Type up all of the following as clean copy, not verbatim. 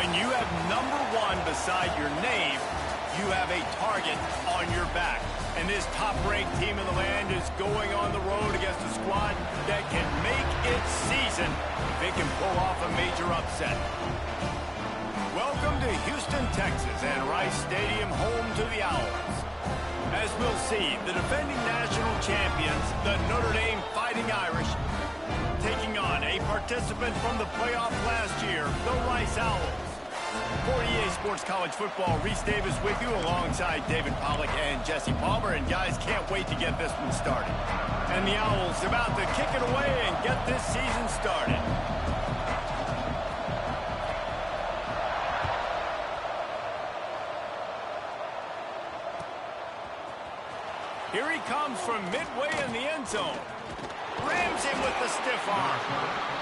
When you have #1 beside your name, you have a target on your back. And this top-ranked team in the land is going on the road against a squad that can make its season if it can pull off a major upset. Welcome to Houston, Texas, and Rice Stadium, home to the Owls. As we'll see, the defending national champions, the Notre Dame Fighting Irish, taking on a participant from the playoff last year, the Rice Owls. For EA Sports College Football, Reese Davis with you alongside David Pollack and Jesse Palmer. And guys, can't wait to get this one started. And the Owls about to kick it away and get this season started. Here he comes from midway in the end zone. Rams him with the stiff arm.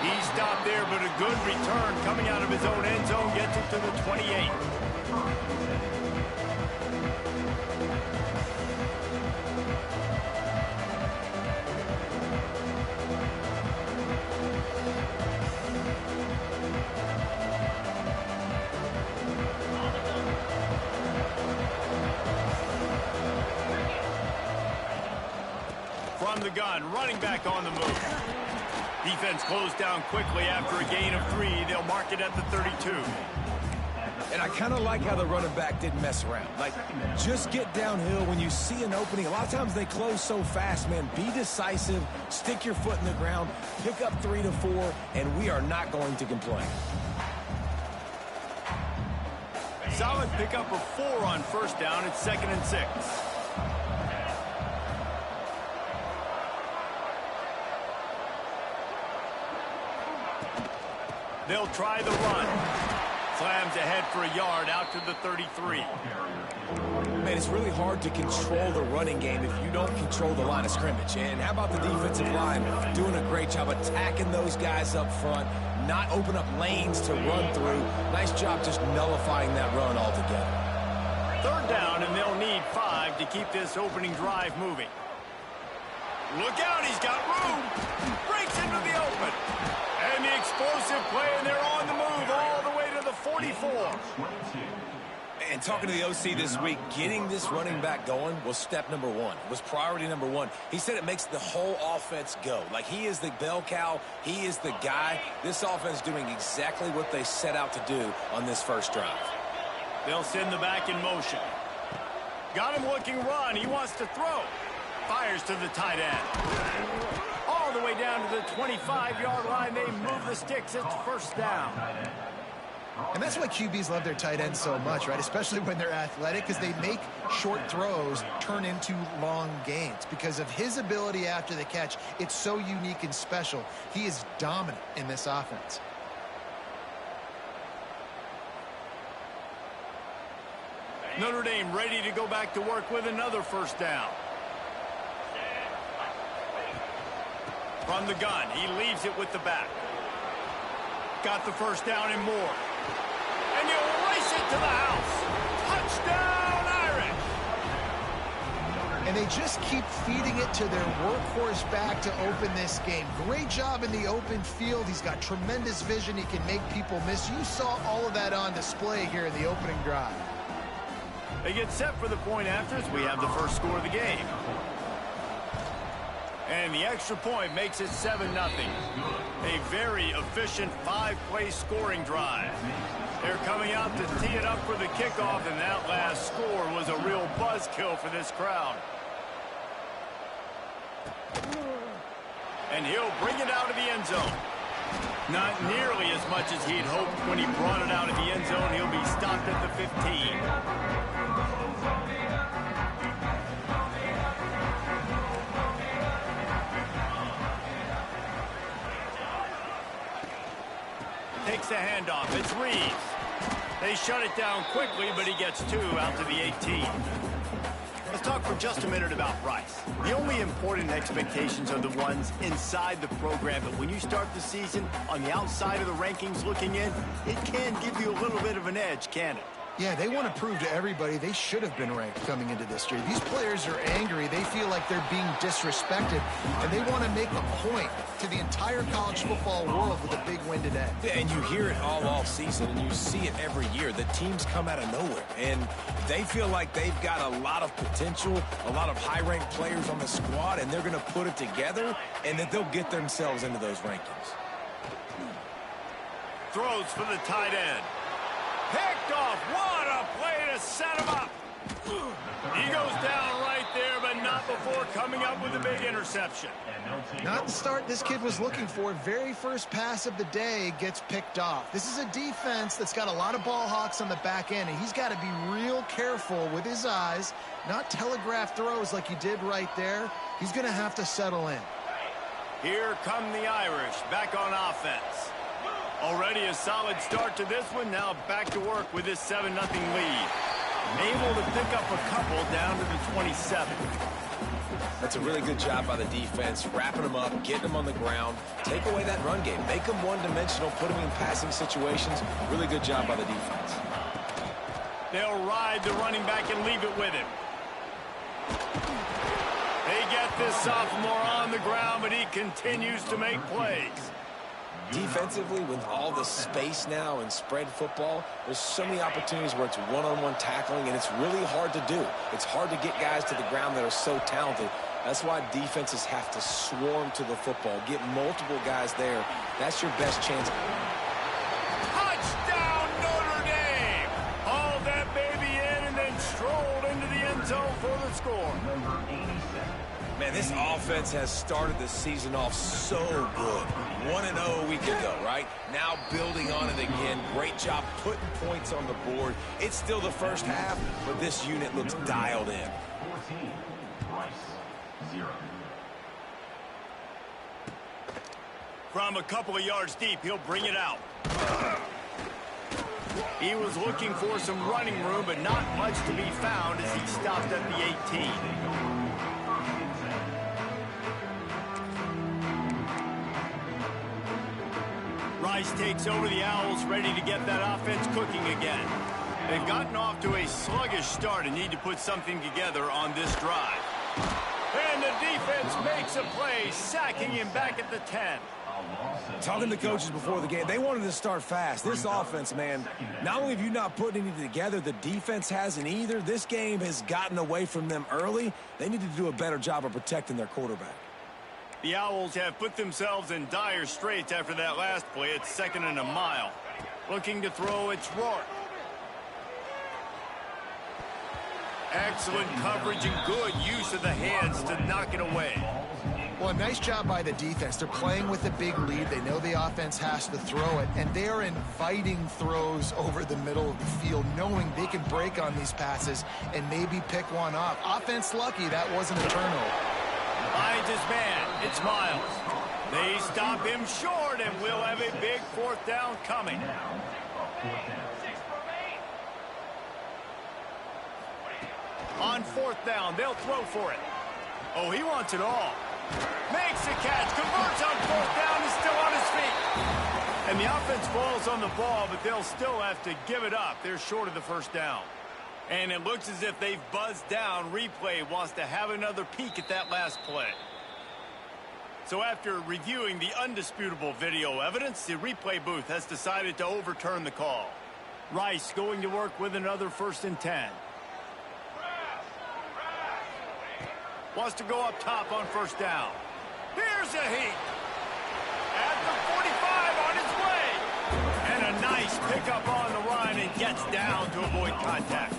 He stopped there, but a good return coming out of his own end zone gets it to the 28. From the gun, running back on the move. Defense closed down quickly after a gain of 3. They'll mark it at the 32. And I kind of like how the running back didn't mess around. Like, just get downhill when you see an opening. A lot of times they close so fast, man. Be decisive, stick your foot in the ground, pick up 3 to 4, and we are not going to complain. Solid pickup of 4 on first down. It's 2nd and 6. They'll try the run. Slams ahead for a yard out to the 33. Man, it's really hard to control the running game if you don't control the line of scrimmage. And how about the defensive line doing a great job attacking those guys up front, not open up lanes to run through. Nice job just nullifying that run altogether. 3rd down, and they'll need 5 to keep this opening drive moving. Look out, he's got room. Breaks into the open. And the explosive play, and they're on the move all the way to the 44. And talking to the OC this week, getting this running back going was step #1. It was priority #1. He said it makes the whole offense go. Like, he is the bell cow. He is the guy. This offense is doing exactly what they set out to do on this first drive. They'll send the back in motion. Got him looking run. He wants to throw. Fires to the tight end. All the way down to the 25-yard line. They move the sticks. It's 1st down. And that's why QBs love their tight ends so much, right? Especially when they're athletic, because they make short throws turn into long gains. Because of his ability after the catch, it's so unique and special. He is dominant in this offense. Notre Dame ready to go back to work with another 1st down. From the gun, he leaves it with the back. Got the 1st down and more. And he'll race it to the house. Touchdown, Irish! And they just keep feeding it to their workhorse back to open this game. Great job in the open field. He's got tremendous vision. He can make people miss. You saw all of that on display here in the opening drive. They get set for the point after as we have the first score of the game. And the extra point makes it 7-0. A very efficient 5-play scoring drive. They're coming out to tee it up for the kickoff, and that last score was a real buzzkill for this crowd. And he'll bring it out of the end zone. Not nearly as much as he'd hoped when he brought it out of the end zone. He'll be stopped at the 15. Takes the handoff. It's Reeves. They shut it down quickly, but he gets 2 out to the 18. Let's talk for just a minute about Rice. The only important expectations are the ones inside the program, but when you start the season on the outside of the rankings looking in, it can give you a little bit of an edge, can it? Yeah, they want to prove to everybody they should have been ranked coming into this year. These players are angry. They feel like they're being disrespected, and they want to make a point to the entire college football world with a big win today. Yeah, and you hear it all off season, and you see it every year. The teams come out of nowhere, and they feel like they've got a lot of potential, a lot of high-ranked players on the squad, and they're going to put it together, and that they'll get themselves into those rankings. Throws for the tight end. Picked off. What a play to set him up. He goes down right there, but not before coming up with a big interception. Not the start this kid was looking for. Very first pass of the day gets picked off. This is a defense that's got a lot of ball hawks on the back end, and he's got to be real careful with his eyes, not telegraph throws like he did right there. He's going to have to settle in. Here come the Irish back on offense. Already a solid start to this one. Now back to work with this 7-0 lead. Able to pick up a couple down to the 27. That's a really good job by the defense, wrapping them up, getting them on the ground, take away that run game, make them one-dimensional, put them in passing situations. Really good job by the defense. They'll ride the running back and leave it with him. They get this sophomore on the ground, but he continues to make plays. Defensively, with all the space now and spread football, there's so many opportunities where it's one-on-one tackling, and it's really hard to do. It's hard to get guys to the ground that are so talented. That's why defenses have to swarm to the football, get multiple guys there. That's your best chance. Touchdown, Notre Dame! Hauled that baby in and then strolled into the end zone for the score. Man, this offense has started the season off so good. 1-0 a week ago, right? Now building on it again. Great job putting points on the board. It's still the first half, but this unit looks dialed in. 14, 0. From a couple of yards deep, he'll bring it out. He was looking for some running room, but not much to be found as he stopped at the 18. Rice takes over the Owls, ready to get that offense cooking again. They've gotten off to a sluggish start and need to put something together on this drive. And the defense makes a play, sacking him back at the 10. Talking to coaches before the game, they wanted to start fast. This offense, man, not only have you not put anything together, the defense hasn't either. This game has gotten away from them early. They need to do a better job of protecting their quarterback. The Owls have put themselves in dire straits after that last play. It's 2nd and a mile. Looking to throw, it's Rourke. Excellent coverage and good use of the hands to knock it away. Well, a nice job by the defense. They're playing with a big lead. They know the offense has to throw it, and they are inviting throws over the middle of the field, knowing they can break on these passes and maybe pick one off. Offense lucky that wasn't a turnover. Finds his man. It's Miles. They stop him short, and we'll have a big 4th down coming. On 4th down, they'll throw for it. Oh, he wants it all. Makes the catch, converts on 4th down, is still on his feet. And the offense falls on the ball, but they'll still have to give it up. They're short of the 1st down. And it looks as if they've buzzed down. Replay wants to have another peek at that last play. So after reviewing the undisputable video evidence, the replay booth has decided to overturn the call. Rice going to work with another 1st and 10. Wants to go up top on 1st down. Here's a heat. At the 45 on his way. And a nice pickup on the run and gets down to avoid contact.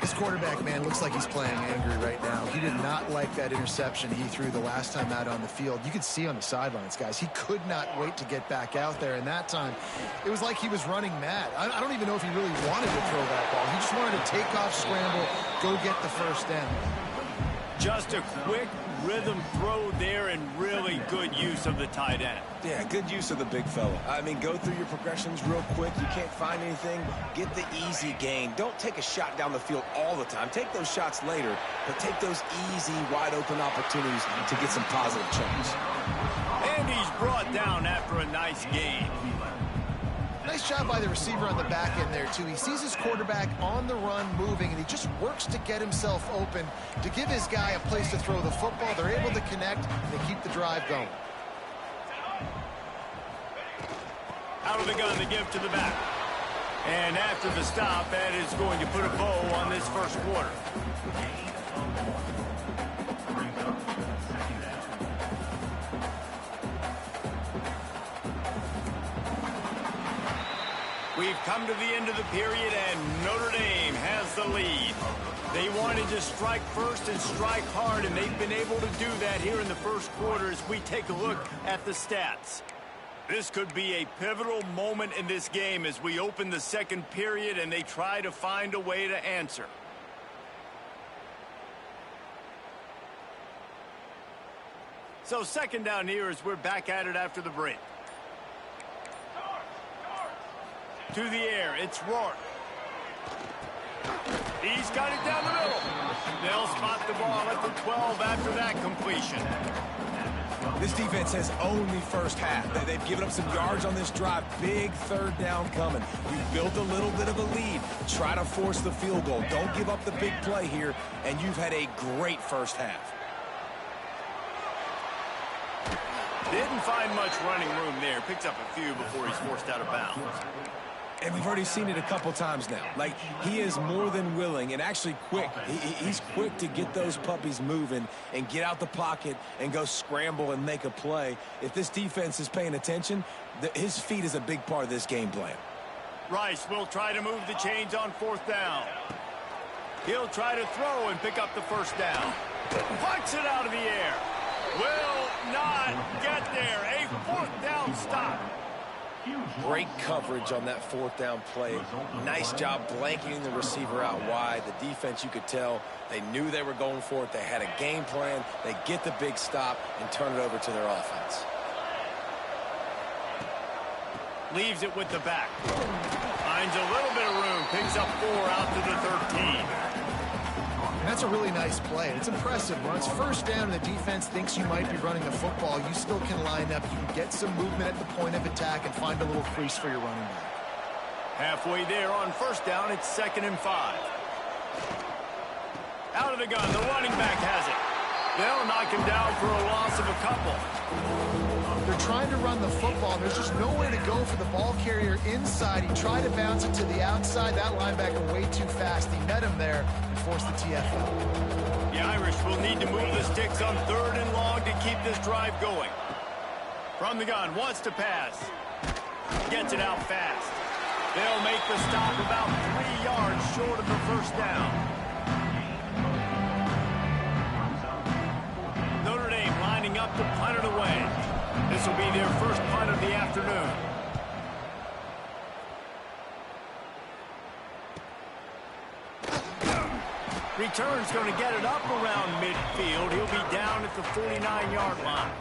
This quarterback, man, looks like he's playing angry right now. He did not like that interception he threw the last time out on the field. You could see on the sidelines, guys, he could not wait to get back out there. And that time, it was like he was running mad. I don't even know if he really wanted to throw that ball. He just wanted to take off, scramble, go get the 1st down. Just a quick rhythm throw there and really good use of the tight end. Yeah, good use of the big fella. I mean, go through your progressions real quick. You can't find anything. Get the easy gain. Don't take a shot down the field all the time. Take those shots later, but take those easy, wide-open opportunities to get some positive chunks. And he's brought down after a nice gain. Nice job by the receiver on the back end there, too. He sees his quarterback on the run moving, and he just works to get himself open to give his guy a place to throw the football. They're able to connect, and they keep the drive going. Out of the gun, the give to the back. And after the stop, that is going to put a bow on this first quarter. We've come to the end of the period, and Notre Dame has the lead. They wanted to strike first and strike hard, and they've been able to do that here in the first quarter as we take a look at the stats. This could be a pivotal moment in this game as we open the second period and they try to find a way to answer. So second down here as we're back at it after the break. To the air, it's Rourke. He's got it down the middle. They'll spot the ball at the 12 after that completion. This defense has owned the first half. They've given up some yards on this drive. Big third down coming. You've built a little bit of a lead. Try to force the field goal. Don't give up the big play here, and you've had a great first half. Didn't find much running room there. Picks up a few before he's forced out of bounds. And we've already seen it a couple times now. Like, he is more than willing and actually quick. He's quick to get those puppies moving and get out the pocket and go scramble and make a play. If this defense is paying attention, his feet is a big part of this game plan. Rice will try to move the chains on fourth down. He'll try to throw and pick up the first down. Punch it out of the air. Will not get there. A fourth down stop. Great coverage on that fourth down play. Nice job blanketing the receiver out wide. The defense, you could tell, they knew they were going for it. They had a game plan. They get the big stop and turn it over to their offense. Leaves it with the back. Finds a little bit of room. Picks up 4 out to the 13. And that's a really nice play. It's impressive. When it's first down and the defense thinks you might be running the football, you still can line up. You can get some movement at the point of attack and find a little crease for your running back. Halfway there on first down, it's 2nd and 5. Out of the gun, the running back has it. They'll knock him down for a loss of a couple. They're trying to run the football. There's just nowhere to go for the ball carrier inside. He tried to bounce it to the outside. That linebacker way too fast. He met him there and forced the TFL. The Irish will need to move the sticks on 3rd and long to keep this drive going. From the gun, wants to pass. Gets it out fast. They'll make the stop about 3 yards short of the first down. Notre Dame lining up to punt it away. This will be their first punt of the afternoon. Return's going to get it up around midfield. He'll be down at the 49-yard line.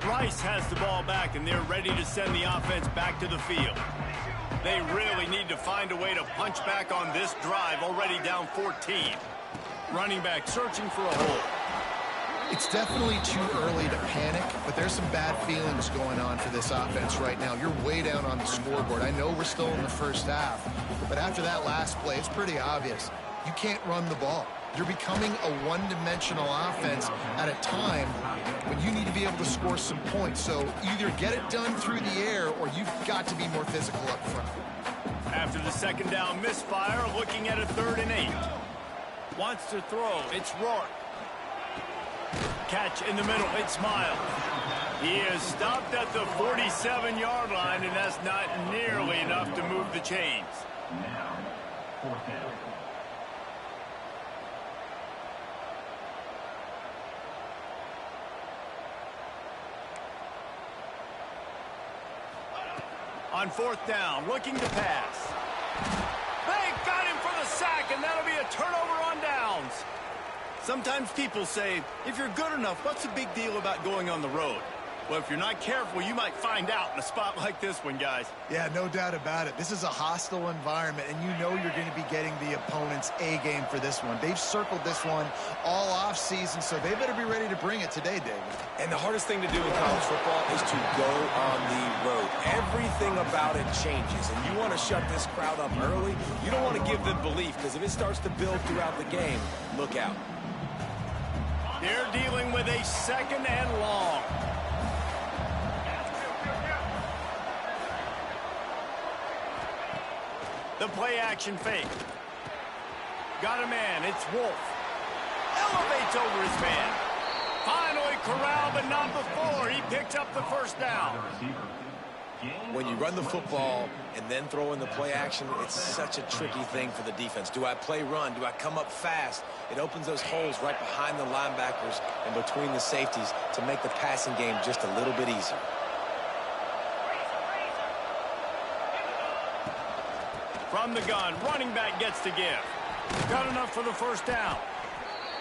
Rice has the ball back, and they're ready to send the offense back to the field. They really need to find a way to punch back on this drive, already down 14. Running back searching for a hole. It's definitely too early to panic, but there's some bad feelings going on for this offense right now. You're way down on the scoreboard. I know we're still in the first half, but after that last play, it's pretty obvious. You can't run the ball. You're becoming a one-dimensional offense at a time when you need to be able to score some points. So either get it done through the air or you've got to be more physical up front. After the second down misfire, looking at a 3rd and 8. Wants to throw. It's Rourke. Catch in the middle. It's Miles. He is stopped at the 47-yard line, and that's not nearly enough to move the chains. Now, 4th down. On 4th down, looking to pass. They got him for the sack, and that'll be a turnover on downs. Sometimes people say, if you're good enough, what's the big deal about going on the road? Well, if you're not careful, you might find out in a spot like this one, guys. Yeah, no doubt about it. This is a hostile environment, and you know you're going to be getting the opponent's A game for this one. They've circled this one all off season, so they better be ready to bring it today, David. And the hardest thing to do in college football is to go on the road. Everything about it changes, and you want to shut this crowd up early. You don't want to give them belief, because if it starts to build throughout the game, look out. They're dealing with a 2nd and long. The play-action fake. Got a man. It's Wolf. Elevates over his man. Finally corralled, but not before. He picks up the first down. When you run the football and then throw in the play action, it's such a tricky thing for the defense. Do I play run? Do I come up fast? It opens those holes right behind the linebackers and between the safeties to make the passing game just a little bit easier. From the gun, running back gets to give. Got enough for the first down.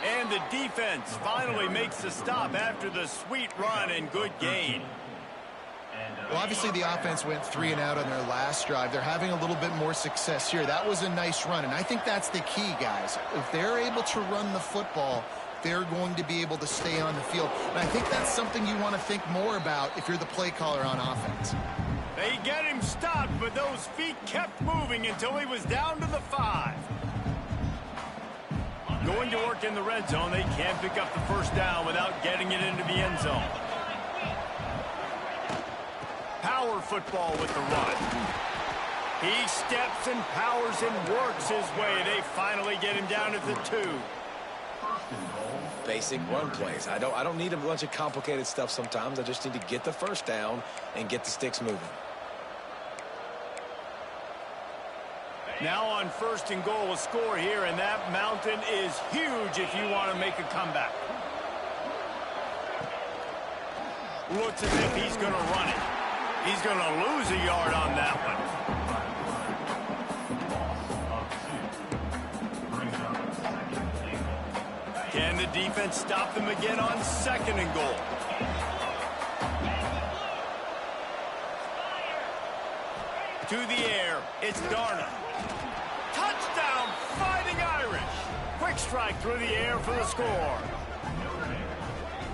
And the defense finally makes the stop after the sweet run and good gain. Well, obviously the offense went 3 and out on their last drive. They're having a little bit more success here. That was a nice run, and I think that's the key, guys. If they're able to run the football, they're going to be able to stay on the field. And I think that's something you want to think more about if you're the play caller on offense. They get him stopped, but those feet kept moving until he was down to the 5. Going to work in the red zone, they can't pick up the first down without getting it into the end zone. Power football with the run. He steps and powers and works his way. They finally get him down at the 2. Basic run plays. I don't need a bunch of complicated stuff sometimes. I just need to get the first down and get the sticks moving. Now on 1st and goal, a score here, and that mountain is huge if you want to make a comeback. Looks as if he's going to run it. He's going to lose a yard on that one. Can the defense stop them again on 2nd and goal? To the air, it's Darnold. Touchdown, Fighting Irish. Quick strike through the air for the score.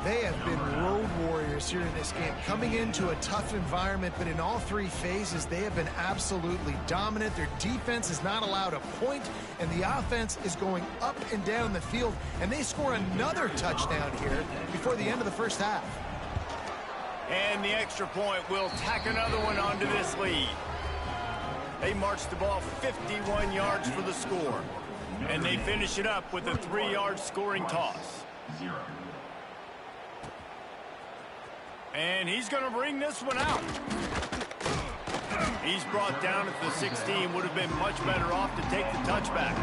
They have been road warriors here in this game, coming into a tough environment, but in all 3 phases, they have been absolutely dominant. Their defense is not allowed a point, and the offense is going up and down the field, and they score another touchdown here before the end of the first half. And the extra point will tack another one onto this lead. They march the ball 51 yards for the score, and they finish it up with a 3-yard scoring toss. And he's going to bring this one out. He's brought down at the 16. Would have been much better off to take the touchback.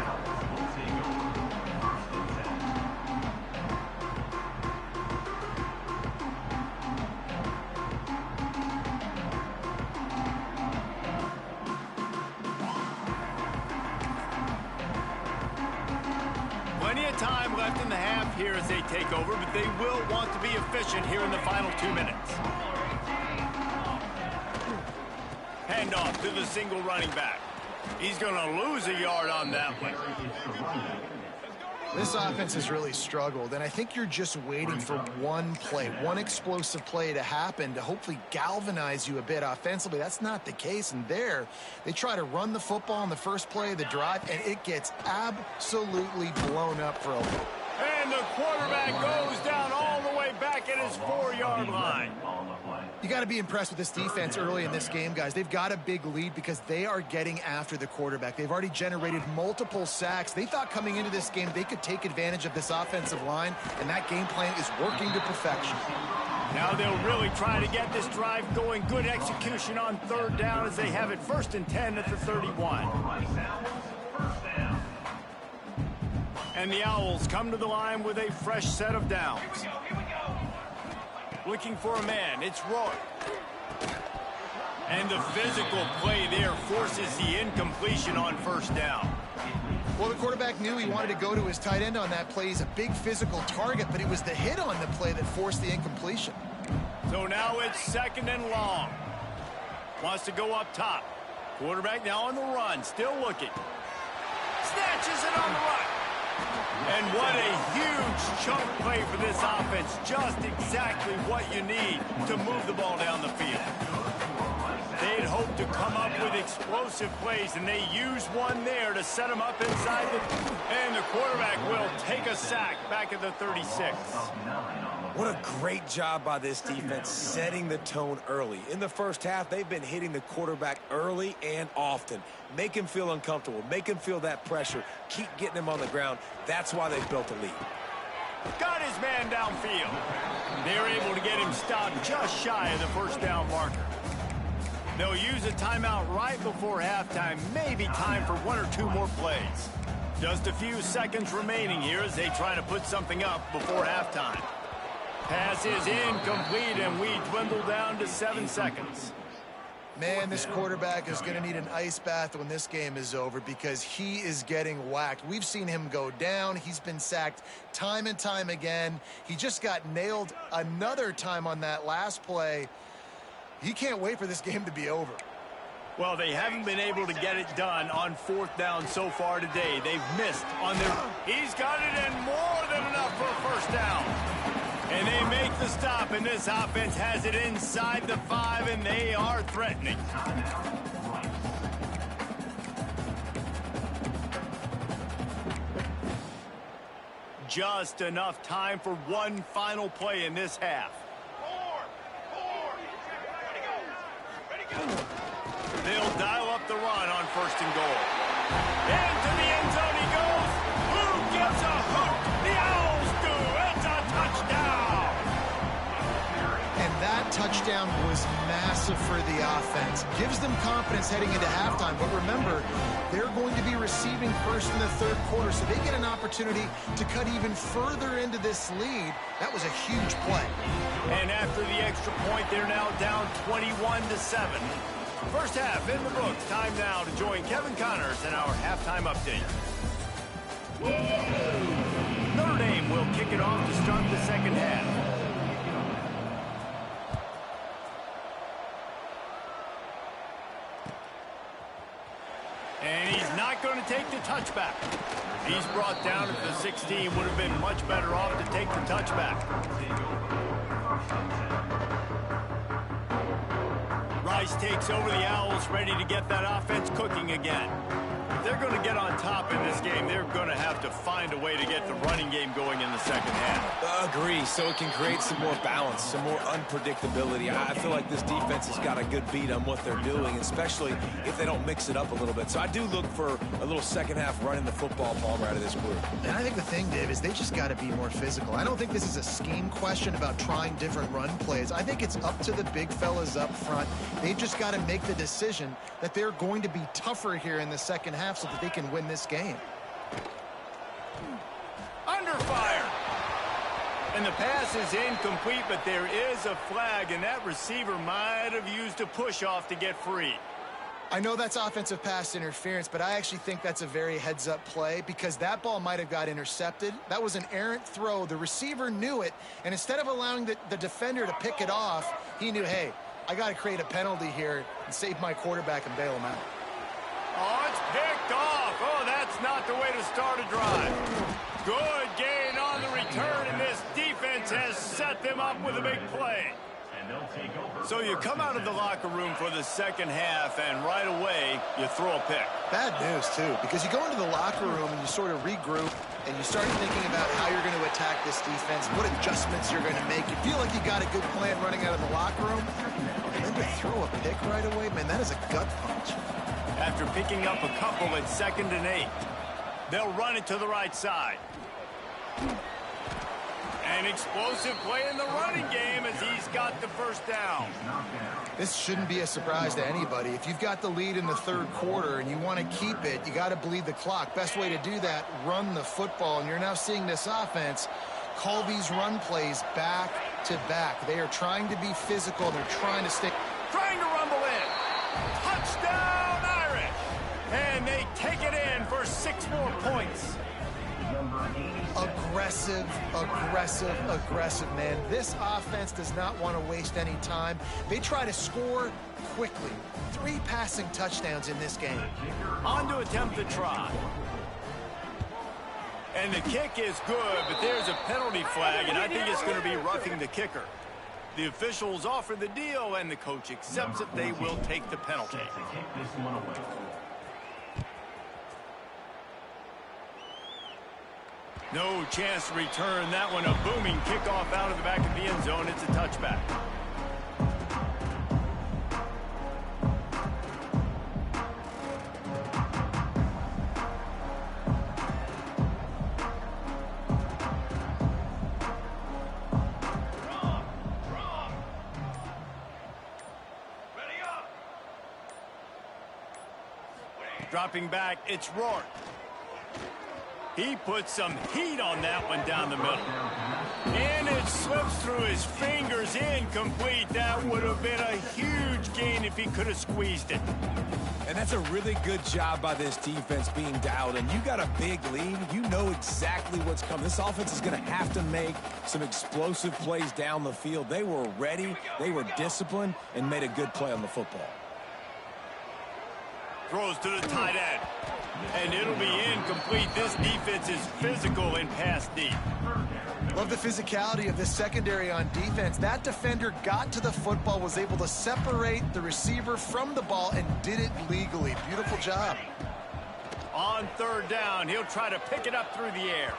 Plenty of time left in the half here as they take over, but they will want to be efficient here in the final 2 minutes. Handoff to the single running back. He's going to lose a yard on that one. This offense has really struggled, and I think you're just waiting for one play, one explosive play to happen to hopefully galvanize you a bit offensively. That's not the case, and there they try to run the football in the first play of the drive, and it gets absolutely blown up for a loop. And the quarterback goes down all the way back at his 4-yard line. You got to be impressed with this defense early in this game, guys. They've got a big lead because they are getting after the quarterback. They've already generated multiple sacks. They thought coming into this game they could take advantage of this offensive line, and that game plan is working to perfection. Now they'll really try to get this drive going. Good execution on 3rd down as they have it 1st and 10 at the 31. And the Owls come to the line with a fresh set of downs. Looking for a man, it's Roy. And the physical play there forces the incompletion on 1st down. Well, the quarterback knew he wanted to go to his tight end on that play. He's a big physical target, but it was the hit on the play that forced the incompletion. So now it's 2nd and long. Wants to go up top. Quarterback now on the run, still looking. Snatches it on the run. And what a huge chunk play for this offense. Just exactly what you need to move the ball down the field. They'd hoped to come up with explosive plays, and they used one there to set them up inside and the quarterback will take a sack back at the 36. What a great job by this defense setting the tone early. In the first half, they've been hitting the quarterback early and often. Make him feel uncomfortable. Make him feel that pressure. Keep getting him on the ground. That's why they've built a lead. Got his man downfield. They're able to get him stopped just shy of the first down marker. They'll use a timeout right before halftime. Maybe time for 1 or 2 more plays. Just a few seconds remaining here as they try to put something up before halftime. Pass is incomplete, and we dwindle down to 7 seconds. Man, this quarterback is going to need an ice bath when this game is over because he is getting whacked. We've seen him go down. He's been sacked time and time again. He just got nailed another time on that last play. He can't wait for this game to be over. Well, they haven't been able to get it done on 4th down so far today. They've missed on their... He's got it and more than enough for a first down. And they make the stop, and this offense has it inside the 5, and they are threatening. Just enough time for one final play in this half. They'll dial up the run on 1st and goal. Into the end zone he goes. Who gives a hoot? The Owls do. It's a touchdown. And that touchdown was massive for the offense. Gives them confidence heading into halftime. But remember, they're going to be receiving first in the 3rd quarter, so they get an opportunity to cut even further into this lead. That was a huge play. And after the extra point, they're now down 21-7. First half in the books. Time now to join Kevin Connors in our halftime update. Notre Dame will kick it off to start the 2nd half. And he's not going to take the touchback. He's brought down at the 16. Would have been much better off to take the touchback. Rice takes over the Owls, ready to get that offense cooking again. If they're going to get on top in this game, they're going to have to find a way to get the running game going in the 2nd half. Agree, so it can create some more balance, some more unpredictability. I feel like this defense has got a good beat on what they're doing, especially if they don't mix it up a little bit. So I do look for a little 2nd half running the football Palmer out of this group. And I think the thing, Dave, is they just got to be more physical. I don't think this is a scheme question about trying different run plays. I think it's up to the big fellas up front. They've just got to make the decision that they're going to be tougher here in the 2nd half so that they can win this game. Under fire. And the pass is incomplete, but there is a flag, and that receiver might have used a push-off to get free. I know that's offensive pass interference, but I actually think that's a very heads-up play because that ball might have got intercepted. That was an errant throw. The receiver knew it, and instead of allowing the defender to pick it off, he knew, hey, I got to create a penalty here and save my quarterback and bail him out. Oh, it's picked off. Oh, that's not the way to start a drive. Good gain on the return, and this defense has set them up with a big play. So you come out of the locker room for the 2nd half, and right away, you throw a pick. Bad news, too, because you go into the locker room and you sort of regroup, and you start thinking about how you're going to attack this defense, what adjustments you're going to make. You feel like you got a good plan running out of the locker room, and then to throw a pick right away, man, that is a gut punch. After picking up a couple at 2nd and 8, they'll run it to the right side. An explosive play in the running game as he's got the first down. This shouldn't be a surprise to anybody. If you've got the lead in the 3rd quarter and you want to keep it, you got to bleed the clock. Best way to do that, run the football. And you're now seeing this offense call these run plays back to back. They are trying to be physical. They're trying to stay. Trying to rumble in. Touchdown, Irish. And they take it in for 6 more points. A aggressive, aggressive, aggressive, man. This offense does not want to waste any time. They try to score quickly. 3 passing touchdowns in this game. On to attempt the try. And the kick is good, but there's a penalty flag, and I think it's going to be roughing the kicker. The officials offer the deal, and the coach accepts it. They will take the penalty. No chance to return that one. A booming kickoff out of the back of the end zone. It's a touchback. Dropping back, it's Rourke. He puts some heat on that one down the middle. And it slips through his fingers, incomplete. That would have been a huge gain if he could have squeezed it. And that's a really good job by this defense being dialed in. You got a big lead. You know exactly what's coming. This offense is going to have to make some explosive plays down the field. They were ready, they were disciplined, and made a good play on the football. Throws to the tight end. And it'll be incomplete. This defense is physical in pass deep. Love the physicality of this secondary on defense. That defender got to the football, was able to separate the receiver from the ball, and did it legally. Beautiful job. On 3rd down, he'll try to pick it up through the air.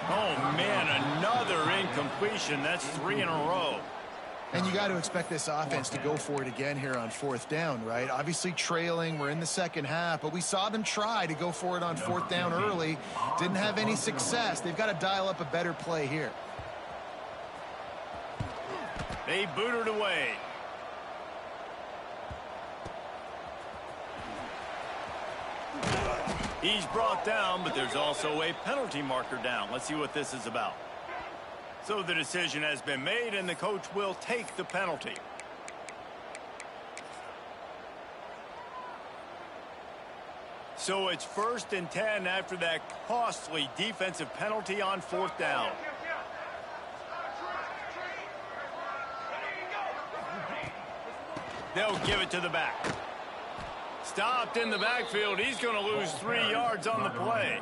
Oh, man, another incompletion. That's 3 in a row. And you got to expect this offense to go for it again here on 4th down, right? Obviously trailing, we're in the second half, but we saw them try to go for it on 4th down early. Didn't have any success. They've got to dial up a better play here. They boot it away. He's brought down, but there's also a penalty marker down. Let's see what this is about. So the decision has been made, and the coach will take the penalty. So it's 1st and 10 after that costly defensive penalty on 4th down. They'll give it to the back. Stopped in the backfield. He's going to lose 3 yards on the play.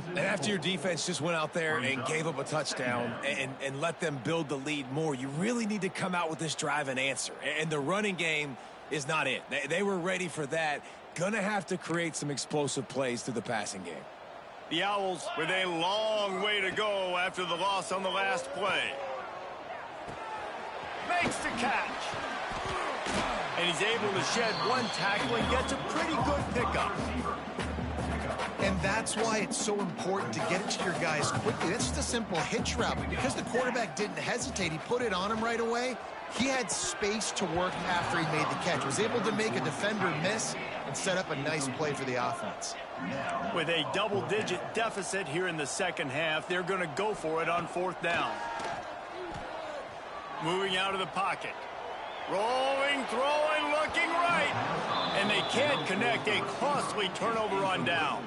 And after your defense just went out there and gave up a touchdown and let them build the lead more, you really need to come out with this drive and answer. And the running game is not it. They were ready for that. Gonna have to create some explosive plays through the passing game. The Owls with a long way to go after the loss on the last play. Makes the catch. And he's able to shed 1 tackle and gets a pretty good pickup. And that's why it's so important to get it to your guys quickly. That's just a simple hitch route. But because the quarterback didn't hesitate, he put it on him right away. He had space to work after he made the catch. Was able to make a defender miss and set up a nice play for the offense. With a double-digit deficit here in the second half, they're going to go for it on 4th down. Moving out of the pocket. Rolling, throwing, looking right. And they can't connect. A costly turnover on downs.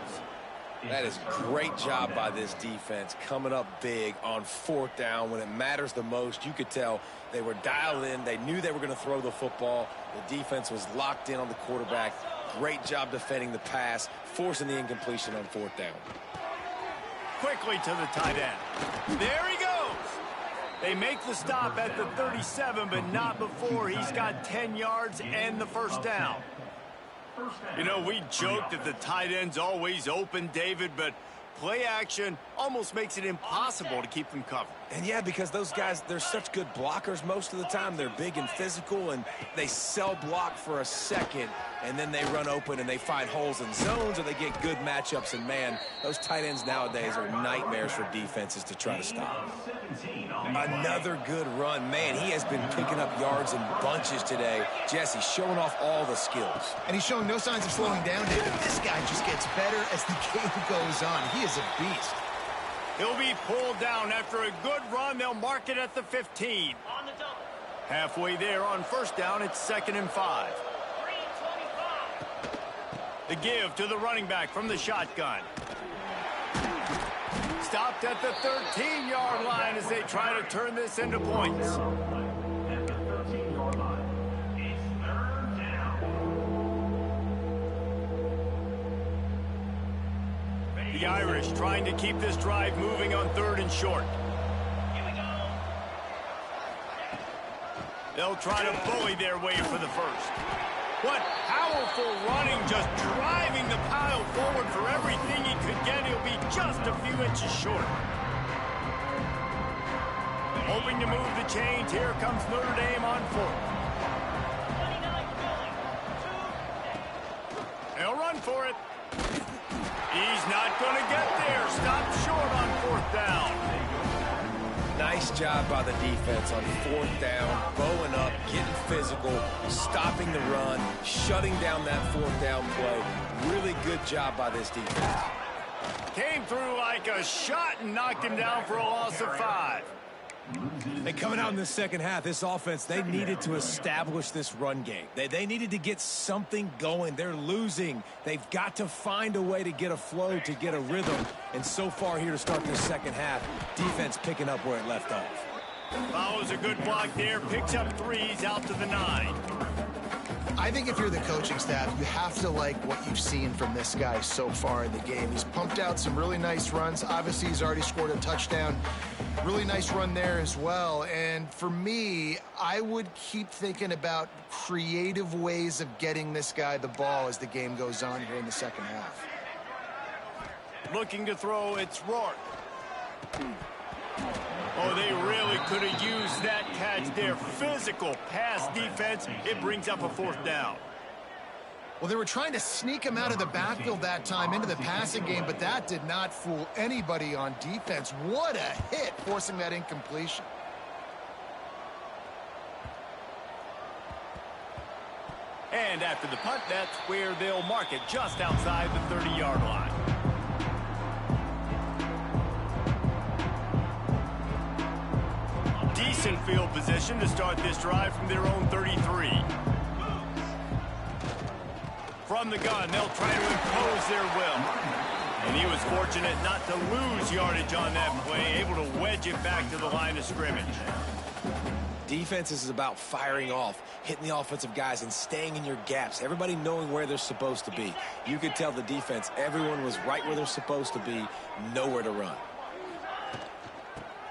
That is a great job by this defense, coming up big on 4th down when it matters the most. You could tell they were dialed in. They knew they were going to throw the football. The defense was locked in on the quarterback. Great job defending the pass, forcing the incompletion on 4th down. Quickly to the tight end. There he goes. They make the stop at the 37, but not before he's got 10 yards and the 1st down. You know, we joked that the tight end's always open, David, but play action almost makes it impossible to keep them covered. And yeah, because those guys, they're such good blockers most of the time. They're big and physical, and they sell block for a second, and then they run open and they find holes in zones, or they get good matchups. And man, those tight ends nowadays are nightmares for defenses to try to stop. Another good run. Man, he has been picking up yards in bunches today. Jesse showing off all the skills. And he's showing no signs of slowing down, David. This guy just gets better as the game goes on. He is a beast. He'll be pulled down after a good run. They'll mark it at the 15. Halfway there on 1st down, it's 2nd and 5. The give to the running back from the shotgun. stopped at the 13-yard line as they try to turn this into points. At the 13-yard line, it's third down. The Irish trying to keep this drive moving on 3rd and short. They'll try to bully their way for the first. What powerful running, just driving the pile forward for everything he could get. He'll be just a few inches short. Hoping to move the chains. Here comes Notre Dame on 4th. They'll run for it. He's not going to get there. Stopped short on 4th down. Nice job by the defense on 4th down, bowing up, getting physical, stopping the run, shutting down that 4th down play. Really good job by this defense. Came through like a shot and knocked him down for a loss of 5. And coming out in the second half, this offense, they needed to establish this run game. They needed to get something going. They're losing. They've got to find a way to get a flow, to get a rhythm. And so far here to start this second half, defense picking up where it left off. Follows a good block there, picks up 3s out to the 9. I think if you're the coaching staff, you have to like what you've seen from this guy so far in the game. He's pumped out some really nice runs. Obviously, he's already scored a touchdown. Really nice run there as well. And for me, I would keep thinking about creative ways of getting this guy the ball as the game goes on here in the second half. Looking to throw, it's Rourke. Oh, they really could have used that catch there. Physical pass defense. It brings up a 4th down. Well, they were trying to sneak him out of the backfield that time into the passing game, but that did not fool anybody on defense. What a hit, forcing that incompletion. And after the punt, that's where they'll mark it, just outside the 30-yard line. Decent field position to start this drive from their own 33. From the gun, they'll try to impose their will. And he was fortunate not to lose yardage on that play, able to wedge it back to the line of scrimmage. Defense is about firing off, hitting the offensive guys and staying in your gaps. Everybody knowing where they're supposed to be. You could tell the defense, everyone was right where they're supposed to be, nowhere to run.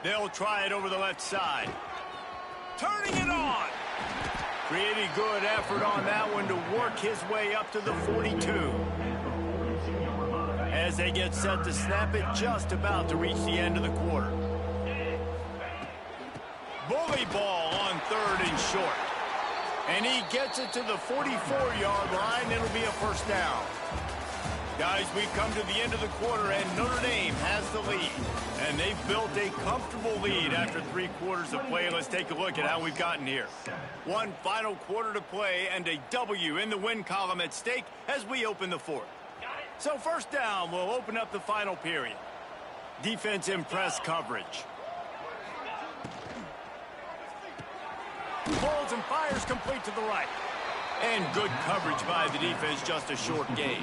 They'll try it over the left side. Turning it on. Pretty good effort on that one to work his way up to the 42. As they get set to snap it, just about to reach the end of the quarter. Bully ball on 3rd and short. And he gets it to the 44-yard line. It'll be a 1st down. Guys, we've come to the end of the quarter, and Notre Dame has the lead. And they've built a comfortable lead after 3 quarters of play. Let's take a look at how we've gotten here. One final quarter to play, and a W in the win column at stake as we open the 4th. So 1st down will open up the final period. Defense in press coverage. Pulls and fires complete to the right. And good coverage by the defense, just a short gain.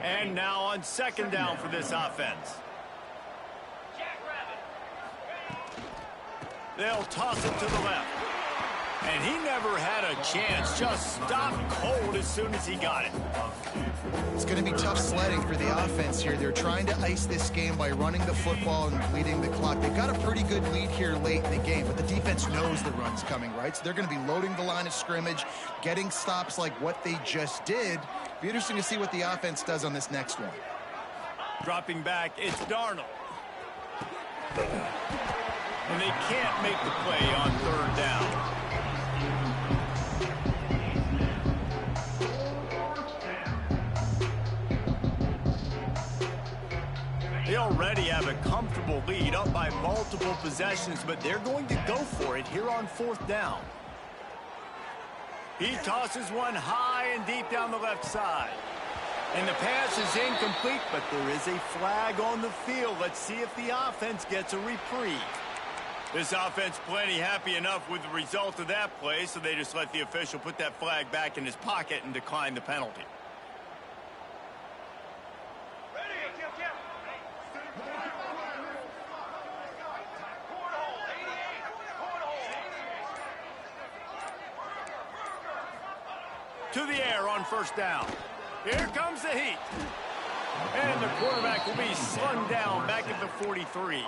And now on 2nd down for this offense. They'll toss it to the left. And he never had a chance. Just stopped cold as soon as he got it. It's going to be tough sledding for the offense here. They're trying to ice this game by running the football and bleeding the clock. They've got a pretty good lead here late in the game, but the defense knows the run's coming, right? So they're going to be loading the line of scrimmage, getting stops like what they just did. Be interesting to see what the offense does on this next one. Dropping back, it's Darnold. And they can't make the play on 3rd down. They already have a comfortable lead, up by multiple possessions, but they're going to go for it here on 4th down. He tosses one high and deep down the left side. And the pass is incomplete, but there is a flag on the field. Let's see if the offense gets a reprieve. This offense plenty happy enough with the result of that play, so they just let the official put that flag back in his pocket and decline the penalty. to the air on first down. Here comes the heat. And the quarterback will be slung down back at the 43.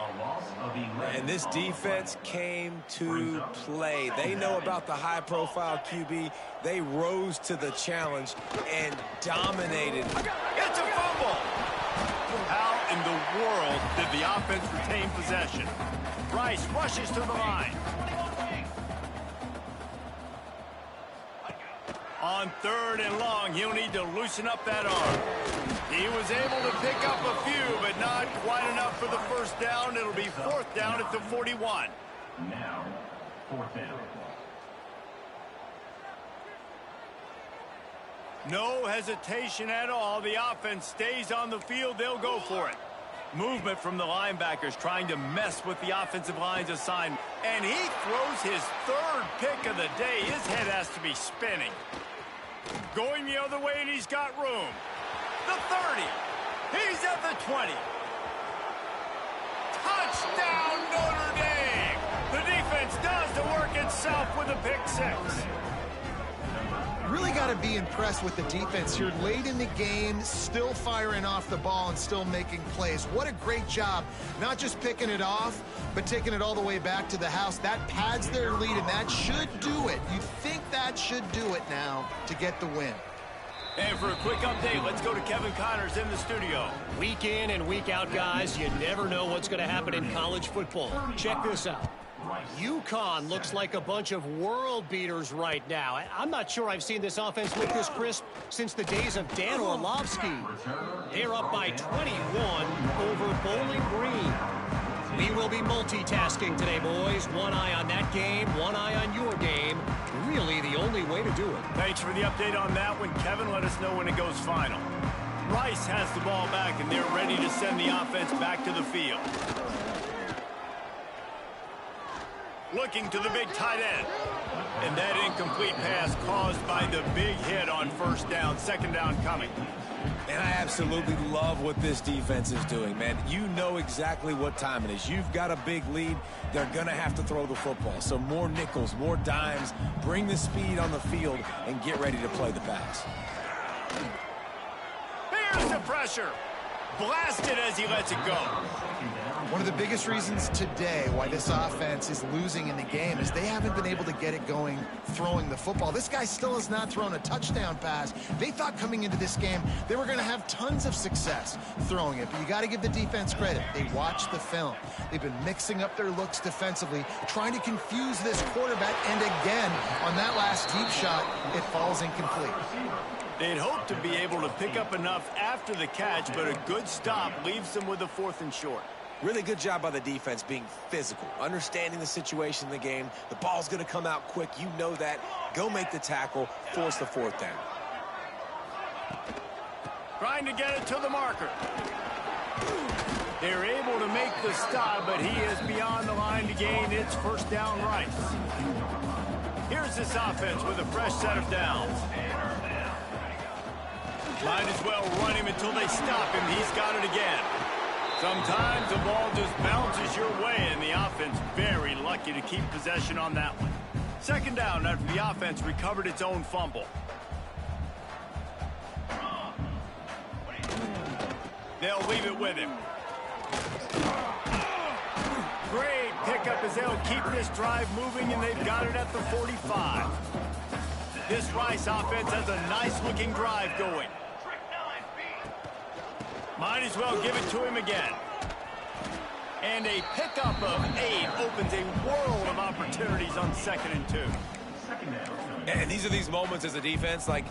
And this defense came to play. They know about the high-profile QB. They rose to the challenge and dominated. It's a fumble. How in the world did the offense retain possession? Rice rushes to the line. On 3rd and long, he'll need to loosen up that arm. He was able to pick up a few, but not quite enough for the first down. It'll be 4th down at the 41. Now, 4th down. No hesitation at all. The offense stays on the field. They'll go for it. Movement from the linebackers trying to mess with the offensive line's assignment. And he throws his 3rd pick of the day. His head has to be spinning. Going the other way, and he's got room. The 30. He's at the 20. Touchdown, Notre Dame! The defense does the work itself with a pick 6. Really got to be impressed with the defense here. Late in the game, still firing off the ball and still making plays. What a great job. Not just picking it off, but taking it all the way back to the house. That pads their lead, and that should do it. You think that should do it now to get the win. And for a quick update, let's go to Kevin Connors in the studio. Week in and week out, guys, you never know what's going to happen in college football. Check this out. UConn looks like a bunch of world beaters right now. I'm not sure I've seen this offense look this crisp since the days of Dan Orlovsky. They're up by 21 over Bowling Green. We will be multitasking today, boys. One eye on that game, one eye on your game. Really the only way to do it. Thanks for the update on that one, Kevin. Let us know when it goes final. Rice has the ball back, and they're ready to send the offense back to the field. Looking to the big tight end. And that incomplete pass caused by the big hit on first down. 2nd down coming. And I absolutely love what this defense is doing, man. You know exactly what time it is. You've got a big lead. They're going to have to throw the football. So more nickels, more dimes. Bring the speed on the field and get ready to play the pass. Here's the pressure. Blasted as he lets it go. One of the biggest reasons today why this offense is losing in the game is they haven't been able to get it going throwing the football. This guy still has not thrown a touchdown pass. They thought coming into this game they were going to have tons of success throwing it, but you got to give the defense credit. They watched the film. They've been mixing up their looks defensively, trying to confuse this quarterback, and again, on that last deep shot, it falls incomplete. They'd hoped to be able to pick up enough after the catch, but a good stop leaves them with a 4th and short. Really good job by the defense being physical, understanding the situation in the game. The ball's going to come out quick. You know that. Go make the tackle, force the 4th down. Trying to get it to the marker. They're able to make the stop, but he is beyond the line to gain its 1st down. Rice. Here's this offense with a fresh set of downs. Might as well run him until they stop him. He's got it again. Sometimes the ball just bounces your way, and the offense very lucky to keep possession on that one. 2nd down after the offense recovered its own fumble. They'll leave it with him. Great pickup as they'll keep this drive moving, and they've got it at the 45. This Rice offense has a nice-looking drive going. Might as well give it to him again. And a pickup of 8 opens a world of opportunities on 2nd and 2. And these are these moments as a defense, like,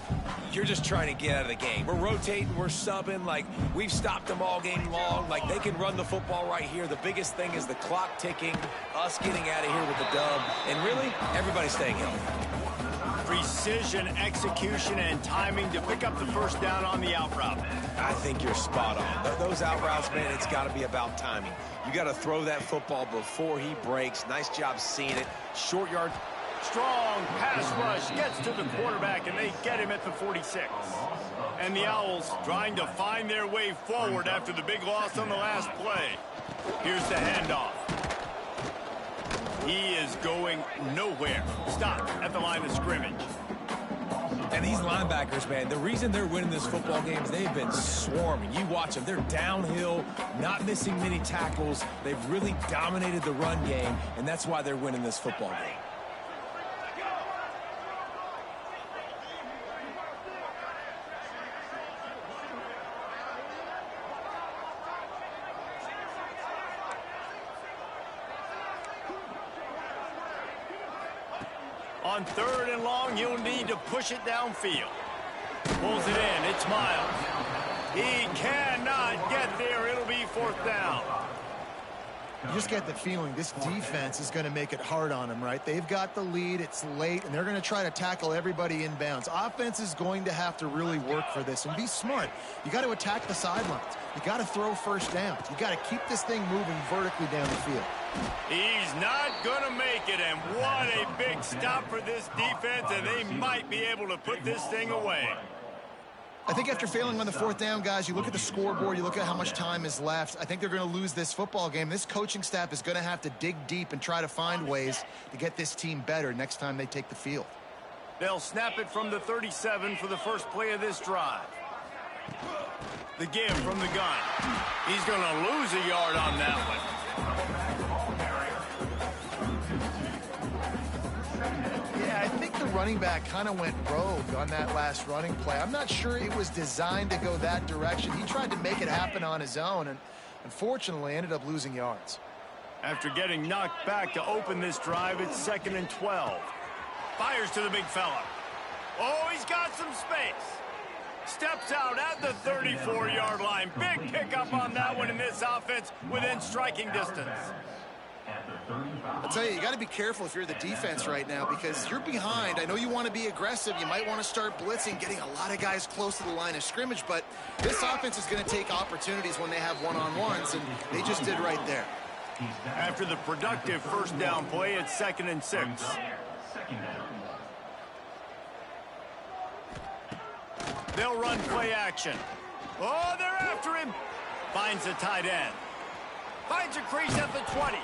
you're just trying to get out of the game. We're rotating, we're subbing, like, we've stopped them all game long. Like, they can run the football right here. The biggest thing is the clock ticking, us getting out of here with the dub, and really, everybody staying healthy. Precision, execution, and timing to pick up the 1st down on the out route. I think you're spot on. Those out routes, man, it's got to be about timing. You got to throw that football before he breaks. Nice job seeing it. Short yard. Strong pass rush gets to the quarterback, and they get him at the 46. And the Owls trying to find their way forward after the big loss on the last play. Here's the handoff. He is going nowhere. Stop at the line of scrimmage. And these linebackers, man, the reason they're winning this football game is they've been swarming. You watch them. They're downhill, not missing many tackles. They've really dominated the run game, and that's why they're winning this football game. On 3rd and long, you'll need to push it downfield. Pulls it in. It's Miles. He cannot get there. It'll be 4th down. You just get the feeling this defense is going to make it hard on them, right? They've got the lead. It's late, and they're going to try to tackle everybody inbounds. Offense is going to have to really work for this and be smart. You got to attack the sidelines. You got to throw first downs. You got to keep this thing moving vertically down the field. He's not going to make it, and what a big stop for this defense, and they might be able to put this thing away. I think after failing on the 4th down, guys, you look at the scoreboard, you look at how much time is left. I think they're going to lose this football game. This coaching staff is going to have to dig deep and try to find ways to get this team better next time they take the field. They'll snap it from the 37 for the first play of this drive. The give from the gun. He's going to lose a yard on that one. Yeah, I think the running back kind of went rogue on that last running play. I'm not sure it was designed to go that direction. He tried to make it happen on his own and unfortunately ended up losing yards. After getting knocked back to open this drive, it's 2nd and 12. Fires to the big fella. Oh, he's got some space. Steps out at the 34-yard line. Big pickup on that one in this offense within striking distance. I'll tell you got to be careful if you're the defense right now because you're behind. I know you want to be aggressive. You might want to start blitzing, getting a lot of guys close to the line of scrimmage, but this offense is going to take opportunities when they have one-on-ones, and they just did right there. After the productive first down play, it's 2nd and 6. They'll run play action. Oh, they're after him. Finds the tight end. Finds a crease at the 20.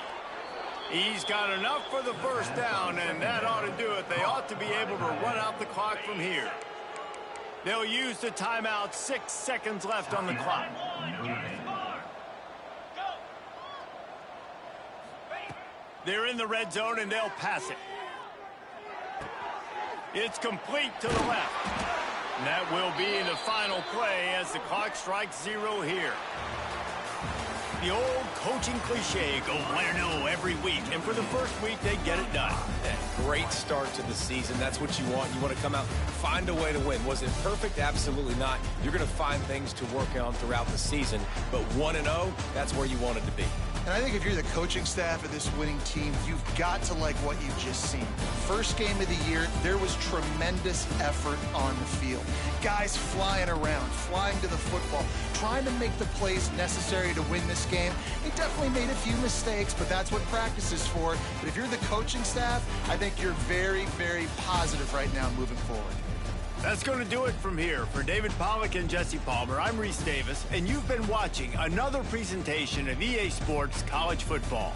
He's got enough for the first down, and that ought to do it. They ought to be able to run out the clock from here. They'll use the timeout. 6 seconds left on the clock. They're in the red zone, and they'll pass it. It's complete to the left. And that will be the final play as the clock strikes 0 here. The old coaching cliche, go player no every week. And for the first week, they get it done. Yeah, great start to the season. That's what you want. You want to come out, find a way to win. Was it perfect? Absolutely not. You're going to find things to work on throughout the season. But 1-0, that's where you want it to be. And I think if you're the coaching staff of this winning team, you've got to like what you've just seen. First game of the year, there was tremendous effort on the field. Guys flying around, flying to the football, trying to make the plays necessary to win this game. They definitely made a few mistakes, but that's what practice is for. But if you're the coaching staff, I think you're very, very positive right now moving forward. That's going to do it from here. For David Pollack and Jesse Palmer, I'm Reese Davis, and you've been watching another presentation of EA Sports College Football.